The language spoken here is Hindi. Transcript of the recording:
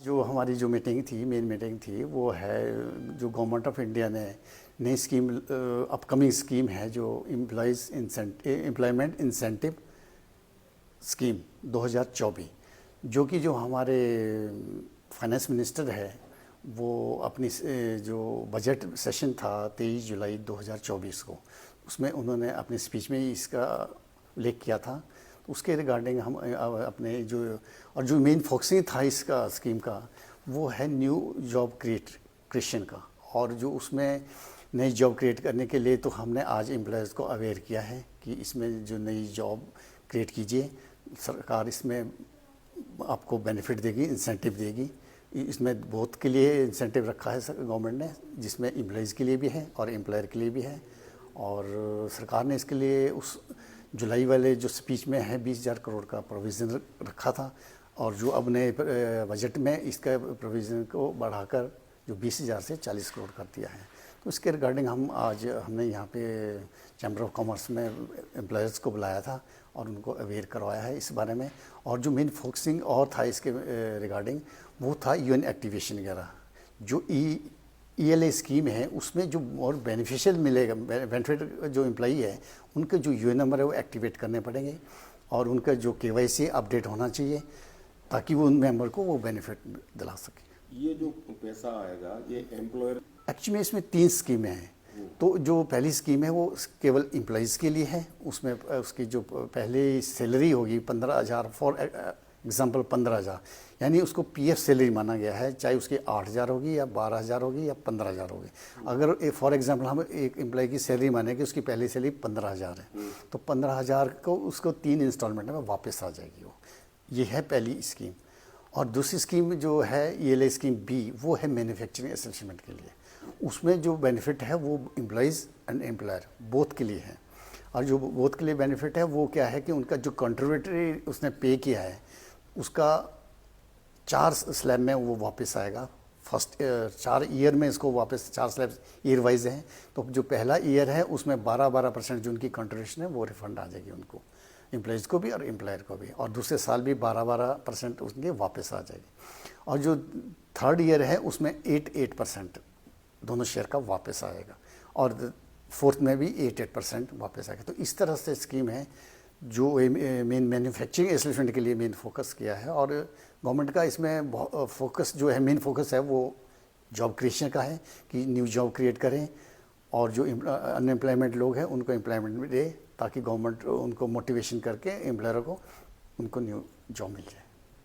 जो हमारी जो मीटिंग थी, मेन मीटिंग थी, वो है जो गवर्नमेंट ऑफ इंडिया ने नई स्कीम, अपकमिंग स्कीम है जो एम्प्लॉयमेंट इंसेंटिव स्कीम 2024, जो कि जो हमारे फाइनेंस मिनिस्टर है वो अपनी जो बजट सेशन था 23 जुलाई 2024 को, उसमें उन्होंने अपनी स्पीच में ही इसका उल्लेख किया था। तो उसके रिगार्डिंग हम अपने जो और जो मेन फोकसिंग था इसका स्कीम का वो है न्यू जॉब क्रिएशन का। और जो उसमें नई जॉब क्रिएट करने के लिए तो हमने आज एम्प्लॉयज़ को अवेयर किया है कि इसमें जो नई जॉब क्रिएट कीजिए, सरकार इसमें आपको बेनिफिट देगी, इंसेंटिव देगी। इसमें बोथ के लिए इंसेंटिव रखा है गवर्नमेंट ने, जिसमें एम्प्लॉयज़ के लिए भी है और एम्प्लॉयर के लिए भी है। और सरकार ने इसके लिए उस जुलाई वाले जो स्पीच में है 20,000 करोड़ का प्रोविज़न रखा था, और जो अब नए बजट में इसका प्रोविज़न को बढ़ाकर जो 20,000 से 40 करोड़ कर दिया है। तो इसके रिगार्डिंग हमने यहाँ पे चैम्बर ऑफ कॉमर्स में एम्प्लॉयज़ को बुलाया था और उनको अवेयर करवाया है इस बारे में। और जो मेन फोकसिंग और था इसके रिगार्डिंग वो था यूएन एक्टिवेशन वगैरह। जो ELA स्कीम है उसमें जो और बेनिफिशियल मिलेगा, बेनिफिट जो एम्प्लॉई है उनके जो यूएन नंबर है वो एक्टिवेट करने पड़ेंगे, और उनका जो KYC अपडेट होना चाहिए ताकि वो उन मेंबर को वो बेनिफिट दिला सके। ये जो पैसा आएगा ये एम्प्लॉयर, एक्चुअली इसमें 3 स्कीमें हैं। तो जो पहली स्कीम है वो केवल एम्प्लॉइज़ के लिए है। उसमें उसकी जो पहले सैलरी होगी 15,000, फॉर एग्जांपल 15,000, यानी उसको PF सैलरी माना गया है, चाहे उसकी 8,000 होगी या 12,000 होगी या 15,000 होगी। अगर फॉर एग्जांपल हम एक एम्प्लॉय की सैलरी माने कि उसकी पहली सैलरी 15,000 है, तो 15,000 को उसको 3 इंस्टॉलमेंट में वापस आ जाएगी वो। ये है पहली स्कीम। और दूसरी स्कीम जो है ELA स्कीम B, वो है मैन्युफैक्चरिंग एसेसमेंट के लिए। उसमें जो बेनिफिट है वो एम्प्लॉइज़ एंड एम्प्लॉयर बोथ के लिए है। और जो बोथ के लिए बेनिफिट है वो क्या है कि उनका जो कंट्रीब्यूटरी उसने पे किया है उसका 4 स्लैब में वो वापस आएगा। फर्स्ट 4 ईयर में इसको वापस 4 स्लैब ईयर वाइज हैं, तो जो पहला ईयर है उसमें 12% जो उनकी कंट्रीब्यूशन है वो रिफंड आ जाएगी उनको, एम्प्लॉइज़ को भी और एम्प्लॉयर को भी। और दूसरे साल भी 12% उनके वापस आ जाएगी। और जो थर्ड ईयर है उसमें 8% दोनों शेयर का वापस आएगा, और फोर्थ में भी 8% वापस आएगा। तो इस तरह से स्कीम है जो मेन मैन्युफैक्चरिंग एस्टेब्लिशमेंट के लिए मेन फोकस किया है। और गवर्नमेंट का इसमें फोकस जो है, मेन फोकस है वो जॉब क्रिएशन का है कि न्यू जॉब क्रिएट करें, और जो अनएम्प्लॉयमेंट लोग हैं उनको एम्प्लॉयमेंट दे ताकि गवर्नमेंट उनको मोटिवेशन करके एम्प्लॉयरों को उनको न्यू जॉब मिल जाए।